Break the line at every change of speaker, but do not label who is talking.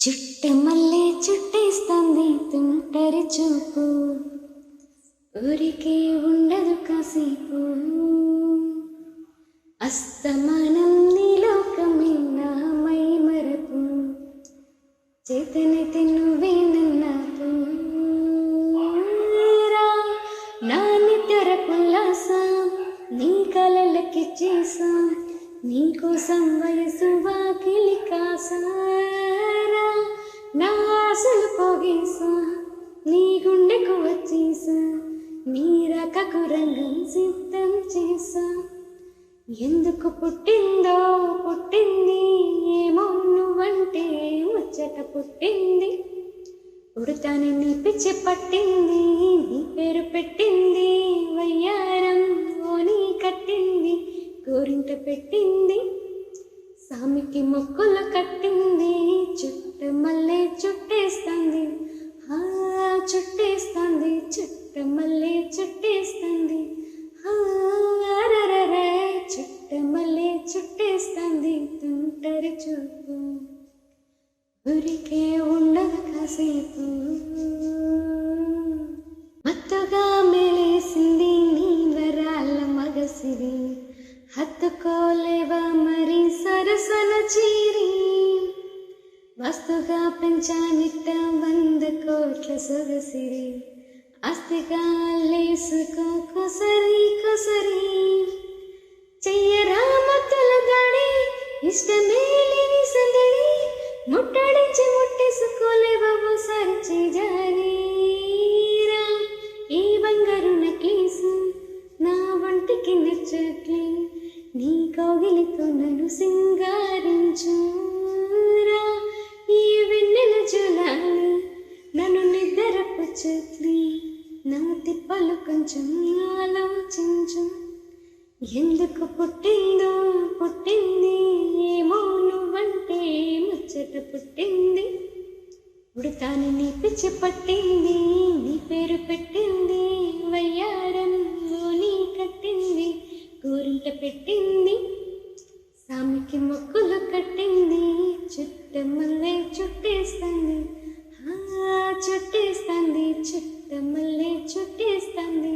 చుట్టమల్లే చుట్టేస్తుంది తుంటరి చూపు, ఊరికే ఉండదు కాసేపు. అస్తమానం నీ లోకమే నా మై మరపు, చేతనైతే నువ్వే నన్నాపు. నా నిద్ర పుల్లాసా నీ కలలకిచ్చేసా, నీకోసం వయసు వాకిలి కాసారా. నా ఆశలు పోగేసా నీ గుండెకు వచ్చేసా, నీ రకకు రంగం సిద్ధం చేసా. ఎందుకు పుట్టిందో పుట్టింది ఏమో నువ్వంటే ముచ్చట పుట్టింది. పుడతానే నీ పిచ్చి పట్టింది, నీ పేరు పెట్టింది వయ్యారం ఓని కట్టింది, గోరింట పెట్టింది సామికి మొక్కులు కట్టింది. చుట్టు మల్లె చుట్టేస్తుంది, చుట్టేస్తుంది, చుట్టు మల్లె చుట్టేస్తుంది, చుట్టు మల్లె చుట్టేస్తుంది తుంటరి చూపు, ఊరికే ఉండదు కాసేపు. మత్తుగా మెలేసింది నీ వరాల మగసిరి, హత్తుకోలేవా మరి సరసన చీరి. వస్తుగా పెంచానిట్ట 100 కోట్ల సొగసిరి, ఆస్తిగా లేసుకో కొసరి కొసరి. చెయ్యరా మత్తుల దాడి ఇష్టమే లేని సందడి, ముట్టడించి ముట్టేసుకోలేవా ఓసారి చేజారీరా. ఈ బంగారు నక్లీసు నా వంటికి నచ్చట్లే, నీ కౌగిలితో నన్ను సింగారించురా. ఈ వెన్నెల జలాన్ని నన్ను నిద్రపుచ్చట్లే, నా తిప్పలు కొంచెం ఆలోచించు. ఎందుకు పుట్టిందో పుట్టింది ఏమో నువ్వంటే ముచ్చట పుట్టింది. ఉడతాను నీ పిచ్చి పట్టింది, నీ పేరు పెట్టింది వయ్యారం నీ కట్టింది, గోరింట పెట్టింది సామికి మొక్కులు కట్టింది. చుట్టు మల్లె చుట్టేస్తుంది, చుట్టేస్తుంది, చుట్టు మల్లె చుట్టేస్తుంది.